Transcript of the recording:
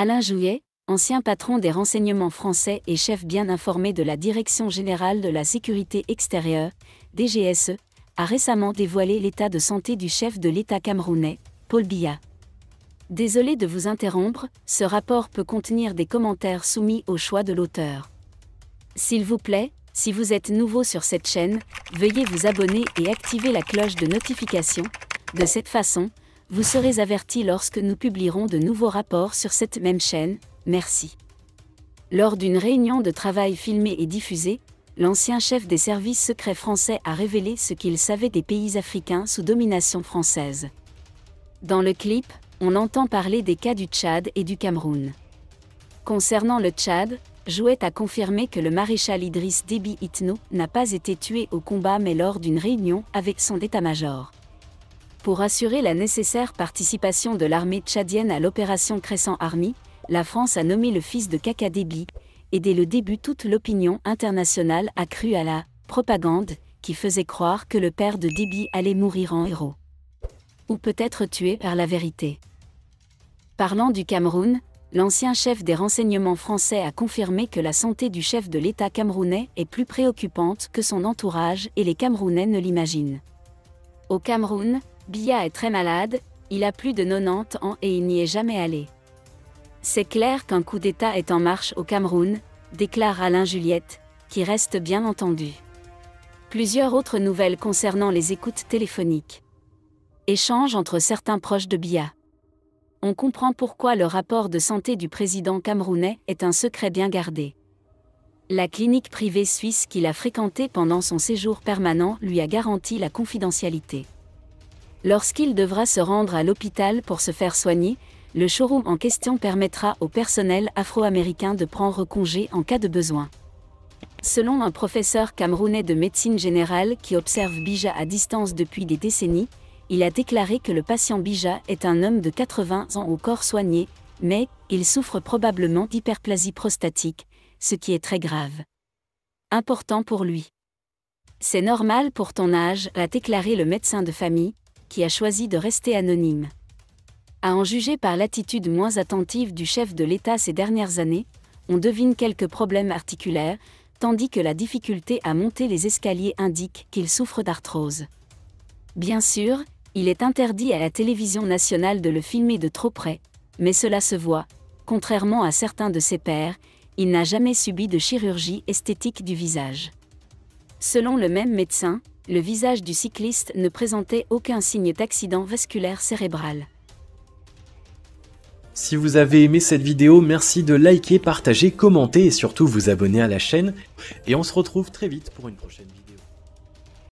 Alain Jouillet, ancien patron des renseignements français et chef bien informé de la Direction générale de la sécurité extérieure, DGSE, a récemment dévoilé l'état de santé du chef de l'État camerounais, Paul Biya. Désolé de vous interrompre, ce rapport peut contenir des commentaires soumis au choix de l'auteur. S'il vous plaît, si vous êtes nouveau sur cette chaîne, veuillez vous abonner et activer la cloche de notification. De cette façon, vous serez averti lorsque nous publierons de nouveaux rapports sur cette même chaîne. Merci. Lors d'une réunion de travail filmée et diffusée, l'ancien chef des services secrets français a révélé ce qu'il savait des pays africains sous domination française. Dans le clip, on entend parler des cas du Tchad et du Cameroun. Concernant le Tchad, Jouet a confirmé que le maréchal Idriss Déby Itno n'a pas été tué au combat mais lors d'une réunion avec son état-major. Pour assurer la nécessaire participation de l'armée tchadienne à l'opération Crescent Army, la France a nommé le fils de Kaka Déby, et dès le début toute l'opinion internationale a cru à la « propagande » qui faisait croire que le père de Déby allait mourir en héros. Ou peut-être tué par la vérité. Parlant du Cameroun, l'ancien chef des renseignements français a confirmé que la santé du chef de l'État camerounais est plus préoccupante que son entourage et les Camerounais ne l'imaginent. Au Cameroun, Biya est très malade, il a plus de 90 ans et il n'y est jamais allé. C'est clair qu'un coup d'État est en marche au Cameroun, déclare Alain Jouillet, qui reste bien entendu. Plusieurs autres nouvelles concernant les écoutes téléphoniques. Échange entre certains proches de Biya. On comprend pourquoi le rapport de santé du président camerounais est un secret bien gardé. La clinique privée suisse qu'il a fréquentée pendant son séjour permanent lui a garanti la confidentialité. Lorsqu'il devra se rendre à l'hôpital pour se faire soigner, le showroom en question permettra au personnel afro-américain de prendre congé en cas de besoin. Selon un professeur camerounais de médecine générale qui observe Biya à distance depuis des décennies, il a déclaré que le patient Biya est un homme de 80 ans au corps soigné, mais il souffre probablement d'hyperplasie prostatique, ce qui est très grave. Important pour lui. C'est normal pour ton âge, a déclaré le médecin de famille, qui a choisi de rester anonyme. À en juger par l'attitude moins attentive du chef de l'État ces dernières années, on devine quelques problèmes articulaires, tandis que la difficulté à monter les escaliers indique qu'il souffre d'arthrose. Bien sûr, il est interdit à la télévision nationale de le filmer de trop près, mais cela se voit, contrairement à certains de ses pairs, il n'a jamais subi de chirurgie esthétique du visage. Selon le même médecin, le visage du cycliste ne présentait aucun signe d'accident vasculaire cérébral. Si vous avez aimé cette vidéo, merci de liker, partager, commenter et surtout vous abonner à la chaîne. Et on se retrouve très vite pour une prochaine vidéo.